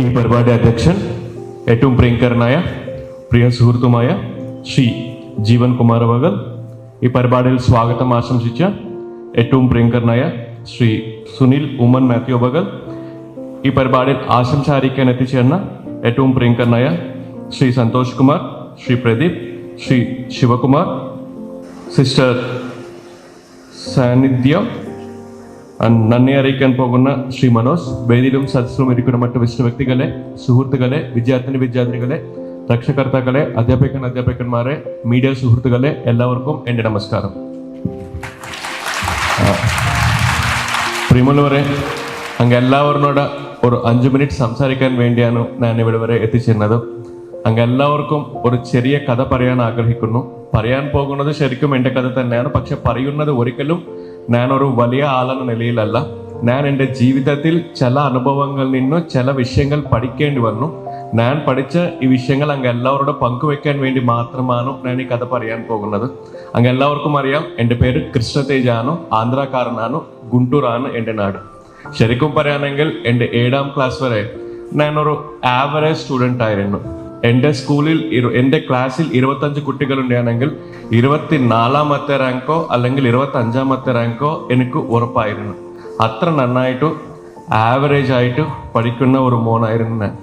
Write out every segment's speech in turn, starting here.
ഈ പരിപാടി അധ്യക്ഷൻ ഏറ്റവും പ്രിയങ്കരനായ പ്രിയ സുഹൃത്തുമായ ശ്രീ ജീവൻ കുമാർ അവകൾ, ഈ പരിപാടിയിൽ സ്വാഗതം ആശംസിച്ച ഏറ്റവും പ്രിയങ്കരനായ ശ്രീ സുനിൽ ഉമ്മൻ മാത്യു അവകൾ, ഈ പരിപാടിയിൽ ആശംസ അറിയിക്കാൻ എത്തിച്ചേർന്ന ഏറ്റവും പ്രിയങ്കരനായ ശ്രീ സന്തോഷ് കുമാർ, ശ്രീ പ്രദീപ്, ശ്രീ ശിവകുമാർ, സിസ്റ്റർ സാന്നിധ്യം, നന്ദി അറിയിക്കാൻ പോകുന്ന ശ്രീ മനോജ്, വേദിയിലും സദസ്സിലും ഇരിക്കുന്ന മറ്റു വിശിഷ്ട വ്യക്തികളെ, സുഹൃത്തുക്കളെ, വിദ്യാർത്ഥികളെ, രക്ഷകർത്താക്കളെ, അധ്യാപകന്മാരെ, മീഡിയ സുഹൃത്തുക്കളെ, എല്ലാവർക്കും എൻ്റെ നമസ്കാരം. പ്രിയമുള്ളവരെ, അങ്ങ് എല്ലാവരോട് ഒരു 5 മിനിറ്റ് സംസാരിക്കാൻ വേണ്ടിയാണ് ഞാൻ ഇവിടെ വരെ എത്തിച്ചേർന്നത്. അങ്ങ് എല്ലാവർക്കും ഒരു ചെറിയ കഥ പറയാൻ ആഗ്രഹിക്കുന്നു. പറയാൻ പോകുന്നത് ശരിക്കും എൻ്റെ കഥ തന്നെയാണ്. പക്ഷെ പറയുന്നത് ഒരിക്കലും ഞാനൊരു വലിയ ആളെന്ന നിലയിലല്ല. ഞാൻ എൻ്റെ ജീവിതത്തിൽ ചില അനുഭവങ്ങളിൽ നിന്ന് ചില വിഷയങ്ങൾ പഠിക്കേണ്ടി വന്നു. ഞാൻ പഠിച്ച ഈ വിഷയങ്ങൾ അങ്ങ് എല്ലാവരോടും പങ്കുവെക്കാൻ വേണ്ടി മാത്രമാണ് ഞാൻ ഈ കഥ പറയാൻ പോകുന്നത്. അങ്ങ് എല്ലാവർക്കും അറിയാം, എൻ്റെ പേര് കൃഷ്ണതേജാണ്, ആന്ധ്രാക്കാരനാണ്, ഗുണ്ടൂറാണ് എൻ്റെ നാട്. ശരിക്കും പറയുകയാണെങ്കിൽ എൻ്റെ 7ാം ക്ലാസ് വരെ ഞാനൊരു ആവറേജ് സ്റ്റുഡൻ്റ് ആയിരുന്നു. എൻ്റെ ക്ലാസ്സിൽ 25 കുട്ടികളുണ്ടാണെങ്കിൽ 24ാമത്തെ റാങ്കോ അല്ലെങ്കിൽ 25ാമത്തെ റാങ്കോ എനിക്ക് ഉറപ്പായിരുന്നു. അത്ര നന്നായിട്ട് ആവറേജ് ആയിട്ട് പഠിക്കുന്ന ഒരു മോനായിരുന്നു ഞാൻ.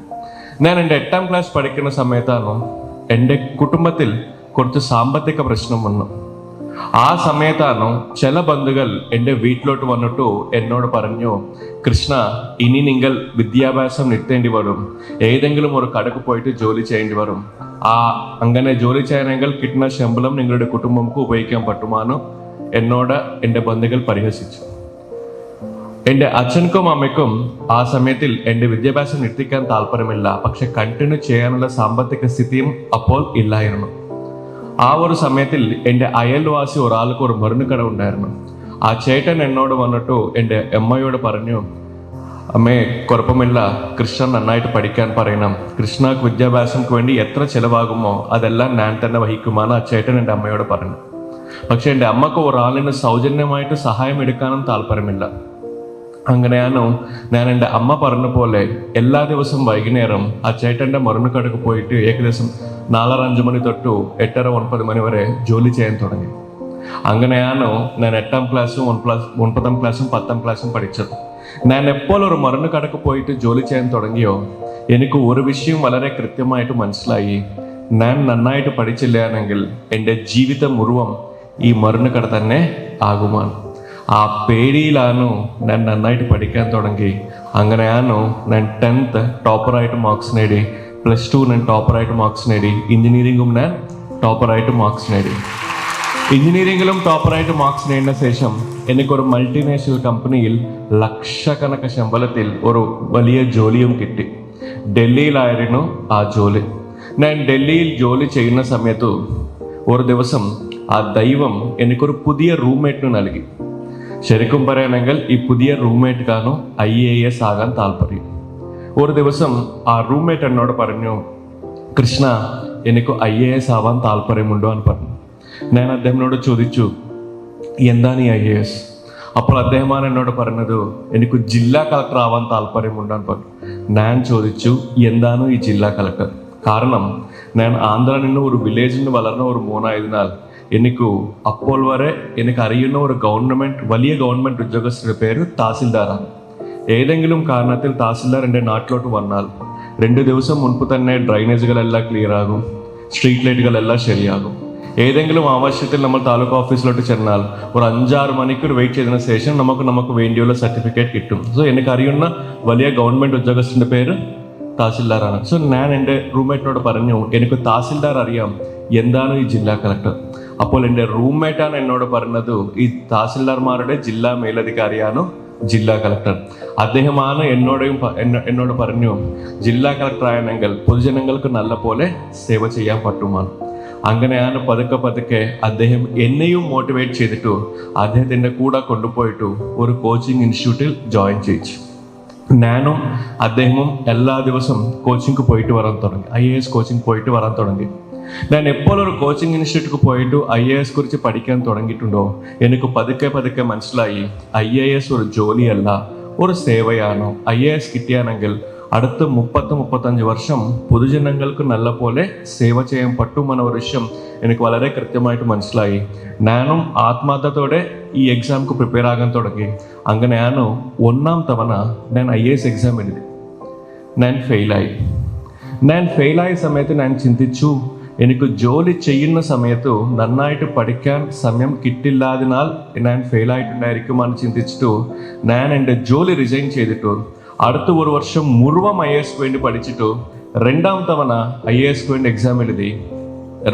എൻ്റെ 8ാം ക്ലാസ് പഠിക്കുന്ന സമയത്താണ് എൻ്റെ കുടുംബത്തിൽ കുറച്ച് സാമ്പത്തിക പ്രശ്നം വന്നു. ആ സമയത്താണ് ചില ബന്ധുക്കൾ എൻ്റെ വീട്ടിലോട്ട് വന്നിട്ട് എന്നോട് പറഞ്ഞു, കൃഷ്ണ, ഇനി നിങ്ങൾ വിദ്യാഭ്യാസം നിർത്തേണ്ടി വരും, ഏതെങ്കിലും ഒരു കടക്ക് പോയിട്ട് ജോലി ചെയ്യേണ്ടി വരും. അങ്ങനെ ജോലി ചെയ്യണമെങ്കിൽ കിട്ടുന്ന ശമ്പളം നിങ്ങളുടെ കുടുംബങ്ങൾക്ക് ഉപയോഗിക്കാൻ പറ്റുമാനോ എന്നോട് എൻ്റെ ബന്ധുക്കൾ പരിഹസിച്ചു. എൻ്റെ അച്ഛനും അമ്മയ്ക്കും ആ സമയത്തിൽ എൻ്റെ വിദ്യാഭ്യാസം നിർത്തിക്കാൻ താല്പര്യമില്ല. പക്ഷെ കണ്ടിന്യൂ ചെയ്യാനുള്ള സാമ്പത്തിക സ്ഥിതിയും അപ്പോൾ ഇല്ലായിരുന്നു. ആ ഒരു സമയത്തിൽ എൻ്റെ അയൽവാസി ഒരാൾക്ക് ഒരു മരുന്ന് കട ഉണ്ടായിരുന്നു. ആ ചേട്ടൻ എന്നോട് വന്നിട്ട് എൻ്റെ അമ്മയോട് പറഞ്ഞു, അമ്മേ, കുഴപ്പമില്ല, കൃഷ്ണൻ നന്നായിട്ട് പഠിക്കാൻ പറയണം, കൃഷ്ണക്ക് വിദ്യാഭ്യാസത്തിന് വേണ്ടി എത്ര ചിലവാകുമോ അതെല്ലാം ഞാൻ തന്നെ വഹിക്കുമെന്ന് ആ ചേട്ടൻ എൻ്റെ അമ്മയോട് പറഞ്ഞു. പക്ഷെ എൻ്റെ അമ്മക്ക് ഒരാളിന് സൗജന്യമായിട്ട് സഹായം എടുക്കാനും താല്പര്യമില്ല. അങ്ങനെയാണ് ഞാൻ എൻ്റെ അമ്മ പറഞ്ഞ പോലെ എല്ലാ ദിവസവും വൈകുന്നേരം ആ ചേട്ടൻ്റെ മരുന്ന് കടക്ക് പോയിട്ട് ഏകദേശം 4-5 മണി തൊട്ട് 8-9 മണി വരെ ജോലി ചെയ്യാൻ തുടങ്ങി. അങ്ങനെയാണ് ഞാൻ 8ാം ക്ലാസ്സും 9ാം ക്ലാസ്സും 10ാം ക്ലാസ്സും പഠിച്ചത്. ഞാൻ എപ്പോൾ ഒരു മരുന്ന് കടക്ക് പോയിട്ട് ജോലി ചെയ്യാൻ തുടങ്ങിയോ എനിക്ക് ഒരു വിഷയം വളരെ കൃത്യമായിട്ട് മനസ്സിലായി. ഞാൻ നന്നായിട്ട് പഠിച്ചില്ലാണെങ്കിൽ എൻ്റെ ജീവിതം മുഴുവൻ ഈ മരുന്ന് കട തന്നെ ആകുമാണ്. ആ പേടിയിലാണ് ഞാൻ നന്നായിട്ട് പഠിക്കാൻ തുടങ്ങി. അങ്ങനെയാണ് ഞാൻ 10th ടോപ്പറായിട്ട് മാർക്സ് നേടി, +2 ഞാൻ ടോപ്പറായിട്ട് മാർക്സ് നേടി, എഞ്ചിനീയറിംഗും ഞാൻ ടോപ്പറായിട്ട് മാർക്സ് നേടി. എഞ്ചിനീയറിംഗിലും ടോപ്പറായിട്ട് മാർക്സ് നേടിയ ശേഷം എനിക്കൊരു മൾട്ടിനാഷണൽ കമ്പനിയിൽ ലക്ഷക്കണക്ക് ശമ്പളത്തിൽ ഒരു വലിയ ജോലിയും കിട്ടി. ഡൽഹിയിലായിരുന്നു ആ ജോലി. ഞാൻ ഡൽഹിയിൽ ജോലി ചെയ്യുന്ന സമയത്ത് ഒരു ദിവസം ആ ദൈവം എനിക്കൊരു പുതിയ റൂംമേറ്റിന് നൽകി. ശരിക്കും പറയുകയാണെങ്കിൽ ഈ പുതിയ റൂംമേറ്റ് IAS ആകാൻ താല്പര്യം. ഒരു ദിവസം ആ റൂംമേറ്റ് എന്നോട് പറഞ്ഞു, കൃഷ്ണ, എനിക്ക് IAS ആവാൻ താല്പര്യമുണ്ടോ എന്ന് പറഞ്ഞു. ഞാൻ അദ്ദേഹത്തിനോട് ചോദിച്ചു, എന്താണ് ഈ IAS? അപ്പോൾ അദ്ദേഹമാണ് എന്നോട് പറഞ്ഞത്, എനിക്ക് ജില്ലാ കളക്ടർ ആവാൻ താല്പര്യമുണ്ടോ എന്ന് പറഞ്ഞു. ഞാൻ ചോദിച്ചു, എന്താണ് ഈ ജില്ലാ കളക്ടർ? കാരണം ഞാൻ ആന്ധ്രയിൽ നിന്ന് ഒരു വില്ലേജിൽ നിന്ന് വളർന്ന ഒരു മോനായതിനാൽ എനിക്ക് അപ്പോൾ വരെ എനിക്ക് അറിയുന്ന ഒരു വലിയ ഗവൺമെന്റ് ഉദ്യോഗസ്ഥരുടെ പേര് തഹസിൽദാറാണ്. ഏതെങ്കിലും കാരണത്തിൽ തഹസിൽദാർ എൻ്റെ നാട്ടിലോട്ട് വന്നാൽ 2 ദിവസം മുൻപ് തന്നെ ഡ്രൈനേജുകളെല്ലാം ക്ലിയർ ആകും, സ്ട്രീറ്റ് ലൈറ്റുകളെല്ലാം ശരിയാകും. ഏതെങ്കിലും ആവശ്യത്തിൽ നമ്മൾ താലൂക്ക് ഓഫീസിലോട്ട് ചെന്നാൽ ഒരു 5-6 മണിക്കൂർ വെയിറ്റ് ചെയ്തതിനു ശേഷം നമുക്ക് വേണ്ടിയുള്ള സർട്ടിഫിക്കറ്റ് കിട്ടും. സോ എനിക്ക് അറിയുന്ന വലിയ ഗവൺമെന്റ് ഉദ്യോഗസ്ഥന്റെ പേര് തഹസിൽദാറാണ്. സോ ഞാൻ എൻ്റെ റൂംമേറ്റിനോട് പറഞ്ഞു, എനിക്ക് തഹസിൽദാർ അറിയാം, എന്താണ് ഈ ജില്ലാ കളക്ടർ? അപ്പോൾ എൻ്റെ റൂംമേറ്റാണ് എന്നോട് പറഞ്ഞത്, ഈ തഹസിൽദാർമാരുടെ ജില്ലാ മേലധികാരിയാണ് ജില്ലാ കളക്ടർ. അദ്ദേഹമാണ് എന്നോട് പറഞ്ഞു, ജില്ലാ കളക്ടർ ആയെങ്കിൽ പൊതുജനങ്ങൾക്ക് നല്ല പോലെ സേവ ചെയ്യാൻ പറ്റുമാണ്. അങ്ങനെയാണ് പതുക്കെ അദ്ദേഹം എന്നെയും മോട്ടിവേറ്റ് ചെയ്തിട്ട് അദ്ദേഹത്തിൻ്റെ കൂടെ കൊണ്ടുപോയിട്ട് ഒരു കോച്ചിങ് ഇൻസ്റ്റിറ്റ്യൂട്ടിൽ ജോയിൻ ചെയ്യിച്ചു. ഞാനും അദ്ദേഹവും എല്ലാ ദിവസവും കോച്ചിങ് പോയിട്ട് വരാൻ തുടങ്ങി, IAS കോച്ചിങ് പോയിട്ട് വരാൻ തുടങ്ങി. ഞാൻ എപ്പോൾ ഒരു കോച്ചിങ് ഇൻസ്റ്റിറ്റ്യൂട്ടിൽ പോയിട്ട് IAS കുറിച്ച് പഠിക്കാൻ തുടങ്ങിയിട്ടുണ്ടോ എനിക്ക് പതുക്കെ മനസ്സിലായി, IAS ഒരു ജോലിയല്ല, ഒരു സേവയാണ്. IAS കിട്ടിയാണെങ്കിൽ അടുത്ത 30-35 വർഷം പൊതുജനങ്ങൾക്ക് നല്ല പോലെ സേവ ചെയ്യാൻ പറ്റുമെന്ന ഒരു വിഷയം എനിക്ക് വളരെ കൃത്യമായിട്ട് മനസ്സിലായി. ഞാനും ആത്മാർത്ഥത്തോടെ ഈ എക്സാംക്ക് പ്രിപ്പയർ ആകാൻ തുടങ്ങി. അങ്ങനെ ഞാൻ ഒന്നാം തവണ ഞാൻ IAS എക്സാം എഴുതി. ഞാൻ ഫെയിലായ സമയത്ത് ഞാൻ ചിന്തിച്ചു, എനിക്ക് ജോലി ചെയ്യുന്ന സമയത്ത് നന്നായിട്ട് പഠിക്കാൻ സമയം കിട്ടില്ലാതിനാൽ ഞാൻ ഫെയിലായിട്ടുണ്ടായിരിക്കുമെന്ന് ചിന്തിച്ചിട്ടു ഞാൻ എൻ്റെ ജോലി റിസൈൻ ചെയ്തിട്ടു അടുത്ത ഒരു വർഷം മുഴുവൻ IAS വേണ്ടി പഠിച്ചിട്ടു രണ്ടാം തവണ IAS വേണ്ടി എക്സാം എഴുതി.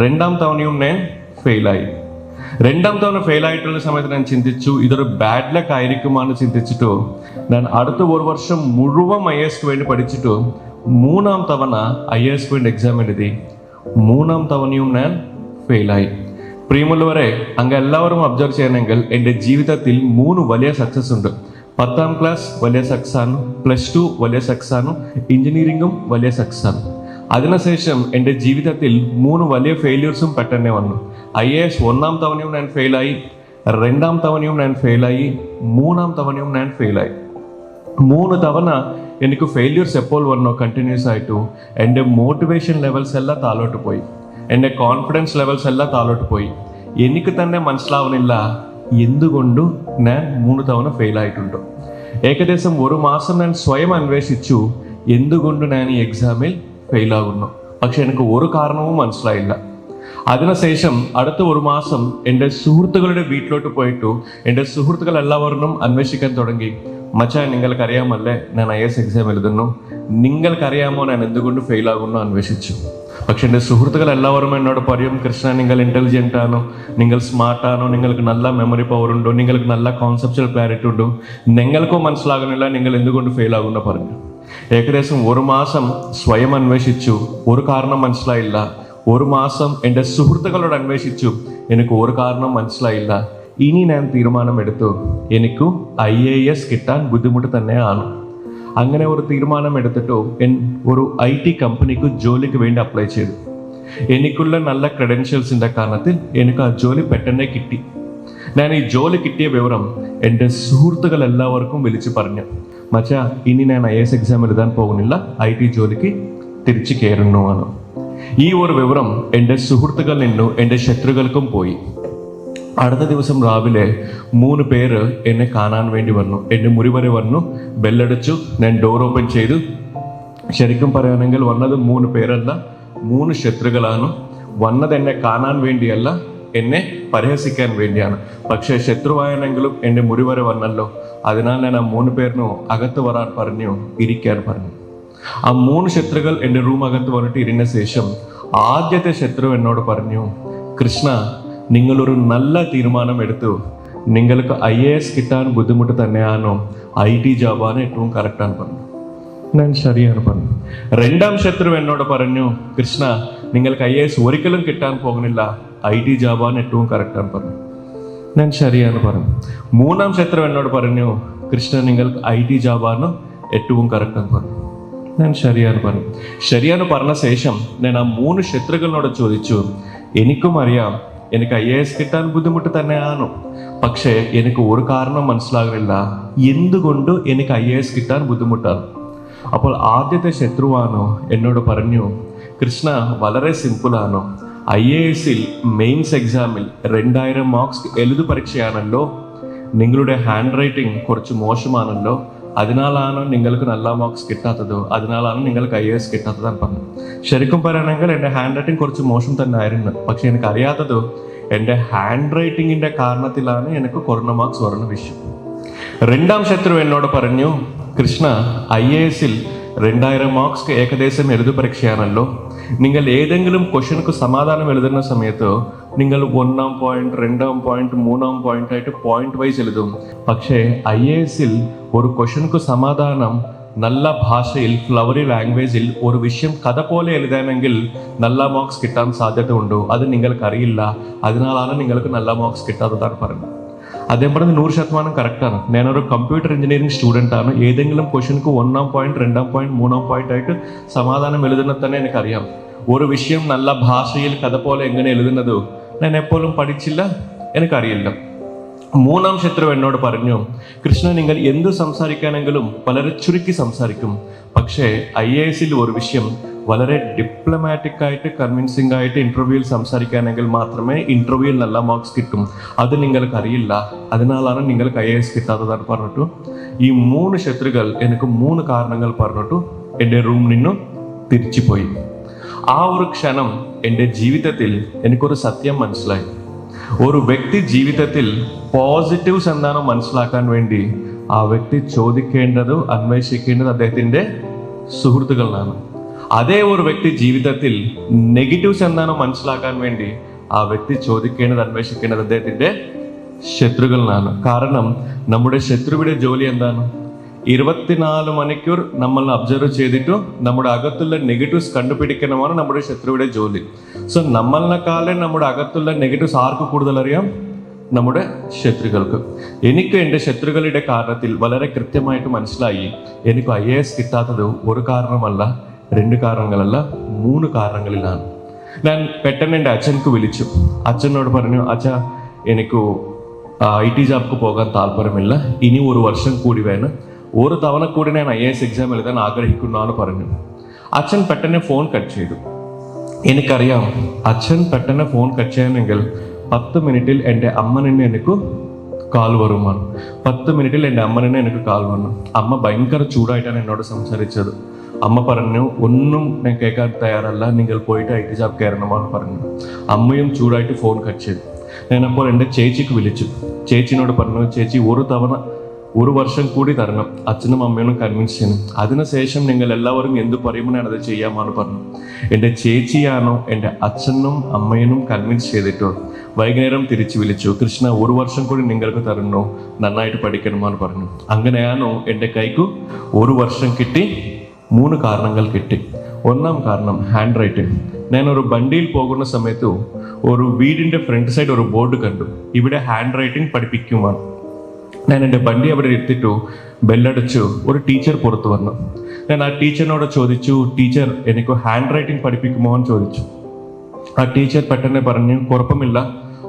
രണ്ടാം തവണയും ഞാൻ ഫെയിലായി. രണ്ടാം തവണ ഫെയിലായിട്ടുള്ള സമയത്ത് ഞാൻ ചിന്തിച്ചു ഇതൊരു ബാഡ് ലക്ക് ആയിരിക്കുമെന്ന് ചിന്തിച്ചിട്ടു ഞാൻ അടുത്ത ഒരു വർഷം മുഴുവൻ IAS വേണ്ടി പഠിച്ചിട്ടു മൂന്നാം തവണ IAS വേണ്ടി എക്സാം എഴുതി. മൂന്നാം തവണയും ഞാൻ ഫെയിലായി. പ്രിയമുള്ളവരെ, അങ്ങ് എല്ലാവരും ഒബ്സർവ് ചെയ്യണമെങ്കിൽ എൻ്റെ ജീവിതത്തിൽ 3 വലിയ സക്സസ് ഉണ്ട്. 10ാം ക്ലാസ് വലിയ സക്സസ് ആണ്, +2 വലിയ സക്സസ് ആണ്, എഞ്ചിനീയറിംഗും വലിയ സക്സസ് ആണ്. അതിനുശേഷം എൻ്റെ ജീവിതത്തിൽ 3 വലിയ ഫെയിലിയേഴ്സും പെട്ടെന്ന് വന്നു. IAS ഒന്നാം തവണയും ഞാൻ ഫെയിലായി, രണ്ടാം തവണയും ഞാൻ ഫെയിലായി, മൂന്നാം തവണയും ഞാൻ ഫെയിലായി. 3 തവണ എനിക്ക് ഫെയിലിയേഴ്സ് എപ്പോൾ വന്നോ കണ്ടിന്യൂസ് ആയിട്ടു എൻ്റെ മോട്ടിവേഷൻ ലെവൽസ് എല്ലാം താഴോട്ട് പോയി, എൻ്റെ കോൺഫിഡൻസ് ലെവൽസ് എല്ലാം താഴോട്ട് പോയി. എനിക്ക് തന്നെ മനസ്സിലാവുന്നില്ല എന്തുകൊണ്ട് ഞാൻ 3 തവണ ഫെയിലായിട്ടുണ്ടോ. ഏകദേശം 1 മാസം ഞാൻ സ്വയം അന്വേഷിച്ചു എന്തുകൊണ്ട് ഞാൻ ഈ എക്സാമിൽ ഫെയിലാകുന്നു. പക്ഷെ എനിക്ക് ഒരു കാരണവും മനസ്സിലായില്ല. അതിനുശേഷം അടുത്ത 1 മാസം എൻ്റെ സുഹൃത്തുക്കളുടെ വീട്ടിലോട്ട് പോയിട്ടു എൻ്റെ സുഹൃത്തുക്കൾ എല്ലാവരും അന്വേഷിക്കാൻ തുടങ്ങി. മച്ചാൻ, നിങ്ങൾക്കറിയാമല്ലേ ഞാൻ IAS എക്സാം എഴുതുന്നു, നിങ്ങൾക്കറിയാമോ ഞാൻ എന്തുകൊണ്ട് ഫെയിലാകുന്നു അന്വേഷിച്ചു. പക്ഷെ എൻ്റെ സുഹൃത്തുക്കൾ എല്ലാവരും എന്നോട് പറയും, കൃഷ്ണ നിങ്ങൾ ഇൻ്റലിജൻ്റ് ആണോ, നിങ്ങൾ സ്മാർട്ടാണോ, നിങ്ങൾക്ക് നല്ല മെമ്മറി പവർ ഉണ്ടോ, നിങ്ങൾക്ക് നല്ല കോൺസെപ്ച്വൽ ക്ലാരിറ്റി ഉണ്ടോ, നിങ്ങൾക്കും മനസ്സിലാകുന്നില്ല നിങ്ങൾ എന്തുകൊണ്ട് ഫെയിലാകുന്നു പറഞ്ഞു. ഏകദേശം 1 മാസം സ്വയം അന്വേഷിച്ചു, ഒരു കാരണം മനസ്സിലായില്ല. 1 മാസം എൻ്റെ സുഹൃത്തുക്കളോട് അന്വേഷിച്ചു, എനിക്ക് ഒരു കാരണം മനസ്സിലായില്ല. ഇനി ഞാൻ തീരുമാനമെടുത്തു എനിക്ക് IAS കിട്ടാൻ ബുദ്ധിമുട്ട് തന്നെയാണ്. അങ്ങനെ ഒരു തീരുമാനം എടുത്തിട്ട് ഒരു IT കമ്പനിക്ക് ജോലിക്ക് വേണ്ടി അപ്ലൈ ചെയ്തു. എനിക്കുള്ള നല്ല ക്രെഡൻഷ്യൽസിൻ്റെ കാരണത്തിൽ എനിക്ക് ആ ജോലി പെട്ടെന്ന് കിട്ടി. ഞാൻ ഈ ജോലി കിട്ടിയ വിവരം എൻ്റെ സുഹൃത്തുക്കൾ എല്ലാവർക്കും വിളിച്ചു പറഞ്ഞു, മച്ചാ ഇനി ഞാൻ IAS എക്സാം എഴുതാൻ പോകുന്നില്ല, IT ജോലിക്ക് തിരിച്ചു കയറുന്നു ആണ്. ഈ ഒരു വിവരം എൻ്റെ സുഹൃത്തുക്കളിൽ നിന്നും എൻ്റെ ശത്രുക്കൾക്കും പോയി. അടുത്ത ദിവസം രാവിലെ 3 പേര് എന്നെ കാണാൻ വേണ്ടി വന്നു. എൻ്റെ മുറി വരെ വന്നു, ബെല്ലടിച്ചു, ഞാൻ ഡോർ ഓപ്പൺ ചെയ്തു. ശരിക്കും പറയുകയാണെങ്കിൽ വന്നത് 3 പേരല്ല, 3 ശത്രുക്കളാണ്. വന്നത് എന്നെ കാണാൻ വേണ്ടിയല്ല, എന്നെ പരിഹസിക്കാൻ വേണ്ടിയാണ്. പക്ഷേ ശത്രുവായാണെങ്കിലും എൻ്റെ മുറി വരെ വന്നല്ലോ, അതിനാൽ ഞാൻ ആ 3 പേരിനു അകത്ത് വരാൻ പറഞ്ഞു, ഇരിക്കാൻ പറഞ്ഞു. ആ 3 ശത്രുക്കൾ എൻ്റെ റൂം അകത്ത് വന്നിട്ട് ഇരുന്ന ശേഷം ആദ്യത്തെ ശത്രു എന്നോട് പറഞ്ഞു, കൃഷ്ണ നിങ്ങളൊരു നല്ല തീരുമാനം എടുത്തു, നിങ്ങൾക്ക് IAS കിട്ടാൻ ബുദ്ധിമുട്ട് തന്നെയാണോ, IT ജോബാണ് ഏറ്റവും കറക്റ്റാണ് പറഞ്ഞു. ഞാൻ ശരിയാണ് പറഞ്ഞു. രണ്ടാം ശത്രു എന്നോട് പറഞ്ഞു, കൃഷ്ണ നിങ്ങൾക്ക് IAS ഒരിക്കലും കിട്ടാൻ പോകുന്നില്ല, IT ജോബാണ് ഏറ്റവും കറക്റ്റാണ് പറഞ്ഞു. ഞാൻ ശരിയാണ് പറഞ്ഞു. മൂന്നാം ശത്രു എന്നോട് പറഞ്ഞു, കൃഷ്ണ നിങ്ങൾക്ക് IT ജോബാണ് ഏറ്റവും കറക്റ്റാണ് പറഞ്ഞു. ഞാൻ ശരിയാണ് പറഞ്ഞു. ശരിയാണ് പറഞ്ഞ ശേഷം ഞാൻ ആ 3 ശത്രുക്കളോട് ചോദിച്ചു, എനിക്കും അറിയാം എനിക്ക് IAS കിട്ടാൻ ബുദ്ധിമുട്ട് തന്നെയാണ്, പക്ഷേ എനിക്ക് ഒരു കാരണം മനസ്സിലാകുന്നില്ല എന്തുകൊണ്ട് എനിക്ക് IAS കിട്ടാൻ ബുദ്ധിമുട്ടാണ്. അപ്പോൾ ആദ്യത്തെ ശത്രുവാണോ എന്നോട് പറഞ്ഞു, കൃഷ്ണ വളരെ സിമ്പിളാണോ, IASൽ മെയിൻസ് എക്സാമിൽ 2000 മാർക്സ് എഴുതു പരീക്ഷയാണല്ലോ, നിങ്ങളുടെ ഹാൻഡ് റൈറ്റിംഗ് കുറച്ച് മോശമാണല്ലോ, അതിനാലാണ് നിങ്ങൾക്ക് നല്ല മാർക്സ് കിട്ടാത്തത്, അതിനാലാണ് നിങ്ങൾക്ക് IAS കിട്ടാത്തതെന്ന് പറഞ്ഞു. ശരിക്കും പറയുകയാണെങ്കിൽ എൻ്റെ ഹാൻഡ് റൈറ്റിംഗ് കുറച്ച് മോശം തന്നെ ആയിരുന്നു. പക്ഷെ എനിക്ക് അറിയാത്തത് എൻ്റെ ഹാൻഡ് റൈറ്റിങ്ങിൻ്റെ കാരണത്തിലാണ് എനിക്ക് കുറഞ്ഞ മാർക്സ് വരുന്ന വിഷയം. രണ്ടാം ശത്രു എന്നോട് പറഞ്ഞു, കൃഷ്ണ IASൽ 2000 മാർക്സ് ഏകദേശം എഴുതു പരീക്ഷയാണല്ലോ, നിങ്ങൾ ഏതെങ്കിലും ക്വസ്റ്റ്യൻക്ക് സമാധാനം എഴുതുന്ന സമയത്ത് നിങ്ങൾ 1-ാം പോയിന്റ് 2-ാം പോയിന്റ് 3-ാം പോയിന്റ് ആയിട്ട് പോയിന്റ് വൈസ് എഴുതും. പക്ഷേ IASൽ ഒരു ക്വസ്റ്റ്യൻക്ക് സമാധാനം നല്ല ഭാഷയിൽ ഫ്ലവറി ലാംഗ്വേജിൽ ഒരു വിഷയം കഥ പോലെ എഴുതാനെങ്കിൽ നല്ല മാർക്സ് കിട്ടാൻ സാധ്യത ഉണ്ടോ, അത് നിങ്ങൾക്കറിയില്ല, അതിനാലാണ് നിങ്ങൾക്ക് നല്ല മാർക്സ് കിട്ടാത്തതാണ് പറഞ്ഞു. അദ്ദേഹം പറഞ്ഞത് 100% കറക്റ്റാണ്. ഞാനൊരു കമ്പ്യൂട്ടർ എഞ്ചിനീയറിംഗ് സ്റ്റുഡൻ്റ് ആണ്. ഏതെങ്കിലും ക്വസ്റ്റ്യൻക്ക് 1-ാം പോയിന്റ് 2-ാം പോയിന്റ് 3-ാം പോയിന്റ് ആയിട്ട് സമാധാനം എഴുതുന്നത് തന്നെ എനിക്കറിയാം. ഒരു വിഷയം നല്ല ഭാഷയിൽ കഥ പോലെ എങ്ങനെ എഴുതുന്നത് ഞാൻ എപ്പോഴും പഠിച്ചില്ല, എനിക്കറിയില്ല. മൂന്നാം ശത്രു എന്നോട് പറഞ്ഞു, കൃഷ്ണ, നിങ്ങൾ എന്ത് സംസാരിക്കാനെങ്കിലും വളരെ ചുരുക്കി സംസാരിക്കും. പക്ഷേ IAS ഒരു വിഷയം വളരെ ഡിപ്ലോമാറ്റിക് ആയിട്ട് കൺവിൻസിംഗ് ആയിട്ട് ഇന്റർവ്യൂവിൽ സംസാരിക്കാനെങ്കിൽ മാത്രമേ ഇന്റർവ്യൂവിൽ നല്ല മാർക്സ് കിട്ടും. അത് നിങ്ങൾക്ക് അറിയില്ല, അതിനാലാണ് നിങ്ങൾക്ക് IAS കിട്ടാത്തതാണ് പറഞ്ഞിട്ടു ഈ 3 ശത്രുക്കൾ എനിക്ക് 3 കാരണങ്ങൾ പറഞ്ഞിട്ടു എൻ്റെ റൂമിൽ നിന്നും തിരിച്ചു പോയി. ആ ഒരു ക്ഷണം എൻ്റെ ജീവിതത്തിൽ എനിക്കൊരു സത്യം മനസ്സിലായി. ഒരു വ്യക്തി ജീവിതത്തിൽ പോസിറ്റീവ്സ് എന്താണോ മനസ്സിലാക്കാൻ വേണ്ടി ആ വ്യക്തി ചോദിക്കേണ്ടത്, അന്വേഷിക്കേണ്ടത് അദ്ദേഹത്തിന്റെ സുഹൃത്തുക്കളാണ്. അതേ ഒരു വ്യക്തി ജീവിതത്തിൽ നെഗറ്റീവ്സ് എന്താണോ മനസ്സിലാക്കാൻ വേണ്ടി ആ വ്യക്തി ചോദിക്കേണ്ടത്, അന്വേഷിക്കേണ്ടത് അദ്ദേഹത്തിന്റെ ശത്രുക്കളാണ്. കാരണം നമ്മുടെ ശത്രുവിന്റെ ജോലി എന്താണ്? 24 മണിക്കൂർ നമ്മൾ അബ്സർവ് ചെയ്തിട്ടു നമ്മുടെ അകത്തുള്ള നെഗറ്റീവ്സ് കണ്ടുപിടിക്കണമാണ് നമ്മുടെ ശത്രുവിന്റെ ജോലി. സോ നമ്മളെക്കാളും നമ്മുടെ അകത്തുള്ള നെഗറ്റീവ്സ് ആർക്ക് കൂടുതൽ അറിയാം? നമ്മുടെ ശത്രുക്കൾക്ക്. എനിക്ക് എൻ്റെ ശത്രുക്കളുടെ കാരണത്തിൽ വളരെ കൃത്യമായിട്ട് മനസ്സിലായി, എനിക്ക് IAS കിട്ടാത്തത് ഒരു കാരണമല്ല, 2 കാരണങ്ങളല്ല, 3 കാരണങ്ങളിലാണ്. ഞാൻ പെട്ടെന്ന് എൻ്റെ അച്ഛനക്ക് വിളിച്ചു. അച്ഛനോട് പറഞ്ഞു, അച്ഛാ, എനിക്ക് IT ജോബ്ക്ക് പോകാൻ താല്പര്യമില്ല, ഇനി 1 വർഷം കൂടി വേണം, ഒരു തവണ കൂടി ഞാൻ IAS എക്സാം എഴുതാൻ ആഗ്രഹിക്കുന്നു പറഞ്ഞു. അച്ഛൻ പെട്ടെന്ന് ഫോൺ കട്ട് ചെയ്തു. എനിക്കറിയാം അച്ഛൻ പെട്ടെന്ന് ഫോൺ കട്ട് ചെയ്യണമെങ്കിൽ 10 മിനിറ്റിൽ എൻ്റെ അമ്മനെ എനിക്ക് കാൽ വരുമാണ്. 10 മിനിറ്റിൽ എൻ്റെ അമ്മനെ എനിക്ക് കാൽ വന്നു. അമ്മ ഭയങ്കര ചൂടായിട്ടാണ് എന്നോട് സംസാരിച്ചത്. അമ്മ പറഞ്ഞു, ഒന്നും ഞാൻ കേൾക്കാൻ തയ്യാറല്ല, നിങ്ങൾ പോയിട്ട് IT ജോബ് കയറണമെന്ന് പറഞ്ഞു. അമ്മയും ചൂടായിട്ട് ഫോൺ കട്ട് ചെയ്തു. ഞാനപ്പോൾ എൻ്റെ ചേച്ചിക്ക് വിളിച്ചു. ചേച്ചിനോട് പറഞ്ഞു, ചേച്ചി, ഒരു വർഷം കൂടി തരണം, അച്ഛനും അമ്മയും കൺവിൻസ് ചെയ്യണം, അതിനുശേഷം നിങ്ങൾ എല്ലാവരും എന്ത് പറയുമ്പോൾ ഞാനത് ചെയ്യാമെന്ന് പറഞ്ഞു. എൻ്റെ ചേച്ചിയാണോ എൻ്റെ അച്ഛനും അമ്മയും കൺവിൻസ് ചെയ്തിട്ടോ വൈകുന്നേരം തിരിച്ചു വിളിച്ചു. കൃഷ്ണ, 1 വർഷം കൂടി നിങ്ങൾക്ക് തരണോ, നന്നായിട്ട് പഠിക്കണമെന്ന് പറഞ്ഞു. അങ്ങനെയാണോ എൻ്റെ കൈക്ക് 1 വർഷം കിട്ടി. 3 കാരണങ്ങൾ കിട്ടി. 1-ാം കാരണം ഹാൻഡ് റൈറ്റിംഗ്. ഞാൻ ഒരു വണ്ടിയിൽ പോകുന്ന സമയത്ത് ഒരു വീടിൻ്റെ ഫ്രണ്ട് സൈഡ് ഒരു ബോർഡ് കണ്ടു, ഇവിടെ ഹാൻഡ് റൈറ്റിംഗ് പഠിപ്പിക്കുവാൻ. ഞാൻ എൻ്റെ വണ്ടി അവിടെ എടുത്തിട്ടു ബെല്ലടിച്ചു. ഒരു ടീച്ചർ പുറത്തു വന്നു. ഞാൻ ആ ടീച്ചറിനോട് ചോദിച്ചു, ടീച്ചർ, എനിക്ക് ഹാൻഡ് റൈറ്റിംഗ് പഠിപ്പിക്കുമോ എന്ന് ചോദിച്ചു. ആ ടീച്ചർ പെട്ടെന്ന് പറഞ്ഞു, കുഴപ്പമില്ല,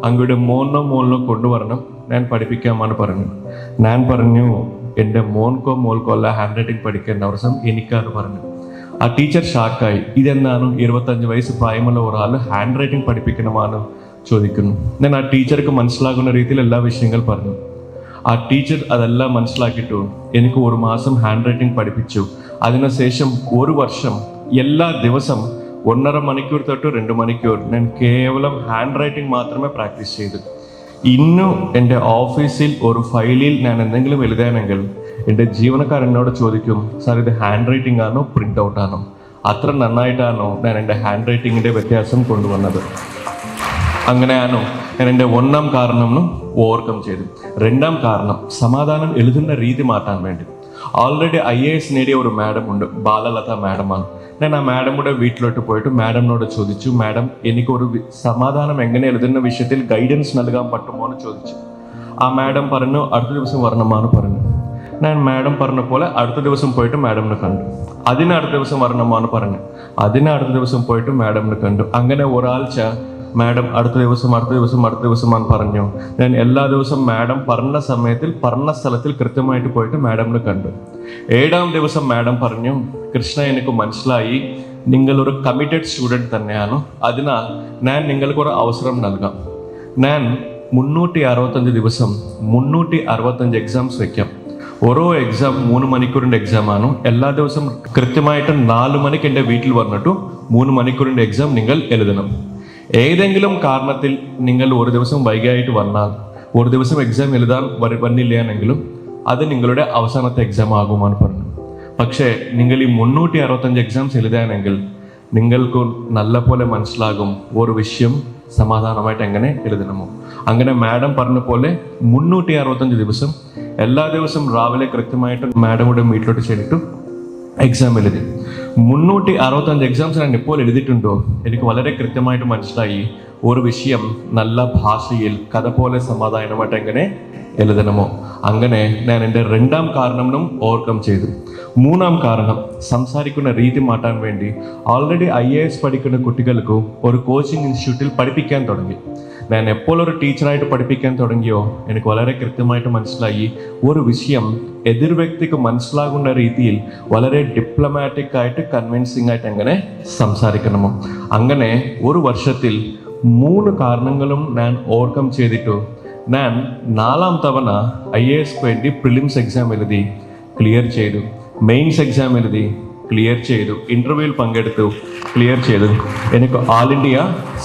അങ്ങയുടെ മോളിനോ കൊണ്ടുവരണം, ഞാൻ പഠിപ്പിക്കാമെന്ന് പറഞ്ഞു. ഞാൻ പറഞ്ഞു, എൻ്റെ മോൾക്കോ അല്ല ഹാൻഡ് റൈറ്റിംഗ് പഠിക്കേണ്ട അവസരം എനിക്കാണ് പറഞ്ഞു. ആ ടീച്ചർ ഷാക്കായി. ഇതെന്താണ് 25 വയസ്സ് പ്രായമുള്ള ഒരാൾ ഹാൻഡ് റൈറ്റിംഗ് പഠിപ്പിക്കണമെന്ന് ചോദിക്കുന്നു. ഞാൻ ആ ടീച്ചർക്ക് മനസ്സിലാകുന്ന രീതിയിൽ എല്ലാ വിഷയങ്ങൾ പറഞ്ഞു. ആ ടീച്ചർ അതെല്ലാം മനസ്സിലാക്കിയിട്ടു എനിക്ക് 1 മാസം ഹാൻഡ് റൈറ്റിംഗ് പഠിപ്പിച്ചു. അതിനുശേഷം 1 വർഷം എല്ലാ ദിവസം 1.5 മണിക്കൂർ തൊട്ട് 2 മണിക്കൂർ ഞാൻ കേവലം ഹാൻഡ് റൈറ്റിംഗ് മാത്രമേ പ്രാക്ടീസ് ചെയ്തു. ഇന്നും എൻ്റെ ഓഫീസിൽ ഒരു ഫയലിൽ ഞാൻ എന്തെങ്കിലും എഴുതാനെങ്കിൽ എൻ്റെ ജീവനക്കാർ എന്നോട് ചോദിക്കും, സാർ, ഇത് ഹാൻഡ് റൈറ്റിംഗ് ആണോ പ്രിൻ്റ് ഔട്ട് ആണോ? അത്ര നന്നായിട്ടാണോ ഞാൻ എൻ്റെ ഹാൻഡ് റൈറ്റിങ്ങിൻ്റെ വ്യത്യാസം കൊണ്ടുവന്നത്. അങ്ങനെയാണോ ഞാൻ എൻ്റെ 1-ാം കാരണം ഓവർകം ചെയ്തു. 2-ാം കാരണം സമാധാനം എഴുതുന്ന രീതി മാറ്റാൻ വേണ്ടി. ഓൾറെഡി IAS നേടിയ ഒരു മാഡം ഉണ്ട്, ബാലലത മാഡമാണ്. ഞാൻ ആ മാഡമുടെ വീട്ടിലോട്ട് പോയിട്ട് മാഡമിനോട് ചോദിച്ചു, മാഡം, എനിക്കൊരു സമാധാനം എങ്ങനെ എഴുതുന്ന വിഷയത്തിൽ ഗൈഡൻസ് നൽകാൻ പറ്റുമോ എന്ന് ചോദിച്ചു. ആ മാഡം പറഞ്ഞു, അടുത്ത ദിവസം വരണമെന്ന് പറഞ്ഞു. ഞാൻ മാഡം പറഞ്ഞ പോലെ അടുത്ത ദിവസം പോയിട്ട് മാഡമിനെ കണ്ടു. അടുത്ത ദിവസം വരണമെന്ന് പറഞ്ഞു. അടുത്ത ദിവസം പോയിട്ട് മാഡമിനെ കണ്ടു. അങ്ങനെ ഒരാഴ്ച മാഡം അടുത്ത ദിവസം പറഞ്ഞു. ഞാൻ എല്ലാ ദിവസവും മാഡം പറഞ്ഞ സമയത്തിൽ പറഞ്ഞ സ്ഥലത്തിൽ കൃത്യമായിട്ട് പോയിട്ട് മാഡമിനെ കണ്ടു. 7-ാം ദിവസം മാഡം പറഞ്ഞു, കൃഷ്ണ, എനിക്ക് മനസ്സിലായി നിങ്ങൾ ഒരു കമ്മിറ്റഡ് സ്റ്റുഡൻറ് തന്നെയാണ്, അതിനാൽ ഞാൻ നിങ്ങൾക്കൊരു അവസരം നൽകാം. ഞാൻ 365 ദിവസം 365 എക്സാംസ് വയ്ക്കാം. ഓരോ എക്സാം 3 മണിക്കൂറിൻ്റെ എക്സാമാണ്. എല്ലാ ദിവസവും കൃത്യമായിട്ട് 4 മണിക്ക് എൻ്റെ വീട്ടിൽ വന്നിട്ടു 3 മണിക്കൂറിൻ്റെ എക്സാം നിങ്ങൾ എഴുതണം. ഏതെങ്കിലും കാരണത്തിൽ നിങ്ങൾ ഒരു ദിവസം വൈകിയായിട്ട് വന്നാൽ, ഒരു ദിവസം എക്സാം എഴുതാൻ വന്നില്ലെങ്കിലും അത് നിങ്ങളുടെ അവസാനത്തെ എക്സാം ആകുമെന്ന് പറഞ്ഞു. പക്ഷേ നിങ്ങൾ ഈ 365 എക്സാംസ് എഴുതാനെങ്കിൽ നിങ്ങൾക്ക് നല്ല പോലെ മനസ്സിലാകും ഒരു വിഷയം സമാധാനമായിട്ട് എങ്ങനെ എഴുതണമോ. അങ്ങനെ മാഡം പറഞ്ഞ പോലെ 365 ദിവസം എല്ലാ ദിവസവും രാവിലെ കൃത്യമായിട്ട് മാഡമുടെ വീട്ടിലോട്ട് ചെന്നിട്ട് എക്സാം എഴുതി. 365 എക്സാംസ് ഞാൻ ഇപ്പോൾ എഴുതിയിട്ടുണ്ടോ, എനിക്ക് വളരെ കൃത്യമായിട്ട് മനസ്സിലായി ഒരു വിഷയം നല്ല ഭാഷയിൽ കഥ പോലെ സമാധാനമായിട്ട് എങ്ങനെ എഴുതണമോ. അങ്ങനെ ഞാൻ എൻ്റെ 2-ാം കാരണവും ഓവർകം ചെയ്തു. 3-ാം കാരണം സംസാരിക്കുന്ന രീതി മാറ്റാൻ വേണ്ടി ഓൾറെഡി IAS പഠിക്കുന്ന കുട്ടികൾക്ക് ഒരു കോച്ചിങ് ഇൻസ്റ്റിറ്റ്യൂട്ടിൽ പഠിപ്പിക്കാൻ തുടങ്ങി. ഞാൻ എപ്പോൾ ഒരു ടീച്ചറായിട്ട് പഠിപ്പിക്കാൻ തുടങ്ങിയോ എനിക്ക് വളരെ കൃത്യമായിട്ട് മനസ്സിലായി ഒരു വിഷയം എതിർ വ്യക്തിക്ക് മനസ്സിലാകുന്ന രീതിയിൽ വളരെ ഡിപ്ലോമാറ്റിക് ആയിട്ട് കൺവിൻസിംഗ് ആയിട്ട് എങ്ങനെ സംസാരിക്കണമോ. അങ്ങനെ ഒരു വർഷത്തിൽ 3 കാരണങ്ങളും ഞാൻ ഓവർകം ചെയ്തിട്ടു ഞാൻ 4ാം തവണ IAS വേണ്ടി പ്രിലിംസ് എക്സാം എഴുതി ക്ലിയർ ചെയ്തു, മെയിൻസ് എക്സാം എഴുതി ക്ലിയർ ചെയ്തു, ഇന്റർവ്യൂവിൽ പങ്കെടുത്തു ക്ലിയർ ചെയ്തു. എനിക്ക് ആൾ ഇന്ത്യ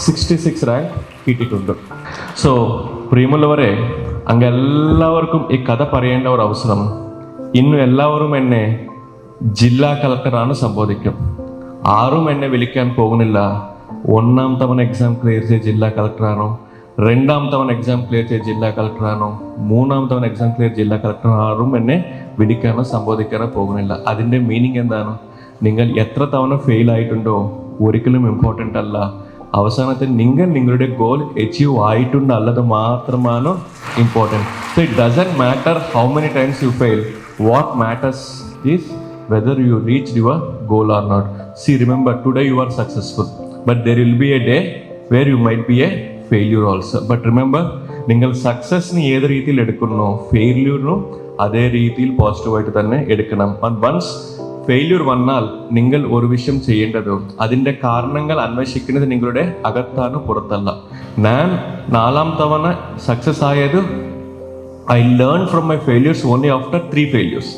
66 റാങ്ക് കിട്ടിയിട്ടുണ്ട്. സോ പ്രിയമുള്ളവരെ, അങ്ങെല്ലാവർക്കും ഈ കഥ പറയേണ്ട ഒരു അവസരം. ഇന്നും എല്ലാവരും എന്നെ ജില്ലാ കളക്ടറാണ് സംബോധിക്കും. ആരും എന്നെ വിളിക്കാൻ പോകുന്നില്ല 1ാം തവണ എക്സാം ക്ലിയർ ചെയ്ത ജില്ലാ കളക്ടറാണോ, 2ാം തവണ എക്സാം ക്ലിയർ ചെയ്ത ജില്ലാ കളക്ടറാണോ, 3ാം തവണ എക്സാം ക്ലിയർ ജില്ലാ കളക്ടർ ആരും എന്നെ വിളിക്കാനോ സംബോധിക്കാനോ പോകുന്നില്ല. അതിൻ്റെ മീനിങ് എന്താണ്? നിങ്ങൾ എത്ര തവണ ഫെയിൽ ആയിട്ടുണ്ടോ ഒരിക്കലും ഇമ്പോർട്ടൻ്റ് അല്ല. അവസാനത്തിൽ നിങ്ങൾ നിങ്ങളുടെ ഗോൾ അച്ചീവ് ആയിട്ടുണ്ട് അല്ലത് മാത്രമാണ് important. So it doesn't matter how many times you fail. What matters is whether you reach your goal or not. See remember, today you are successful, but there will be a day where you might be a failure also. But remember, നിങ്ങൾ സക്സസിന് ഏത് രീതിയിൽ എടുക്കുന്നോ ഫെയില്യൂറിനും അതേ രീതിയിൽ പോസിറ്റീവായിട്ട് തന്നെ എടുക്കണം. And once failure വന്നാൽ നിങ്ങൾ ഒരു വിഷയം ചെയ്യേണ്ടത് അതിൻ്റെ കാരണങ്ങൾ അന്വേഷിക്കുന്നത് നിങ്ങളുടെ അകത്താണ്, പുറത്തല്ല. ഞാൻ 4ാം തവണ സക്സസ് ആയത് I learn from my failures only after 3 failures.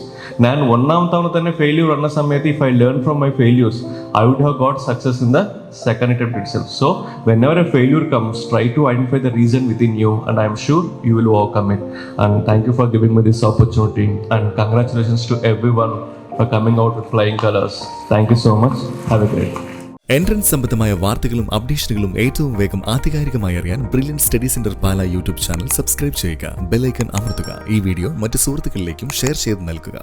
ഞാൻ 1ാം തവണ തന്നെ ഫെയില്യൂർ വന്ന സമയത്ത് if I learn from my failures I would have got success in the second attempt itself. So whenever a failure comes, try to identify the reason within you and I am sure you will overcome it. And thank you for giving me this opportunity and congratulations to everyone for coming out with flying colors. Thank you so much. Have a great day. Entrance സംബന്ധമായ വാർത്തകളും അപ്ഡേഷനുകളും ഏറ്റവും വേഗം ആധികാരികമായി അറിയാൻ brilliant study centre പാല YouTube channel subscribe ചെയ്യുക, bell icon അമർത്തുക. ഈ video മറ്റ് സുഹൃത്തുക്കളിലേക്കും ഷെയർ ചെയ്ത് നൽകുക.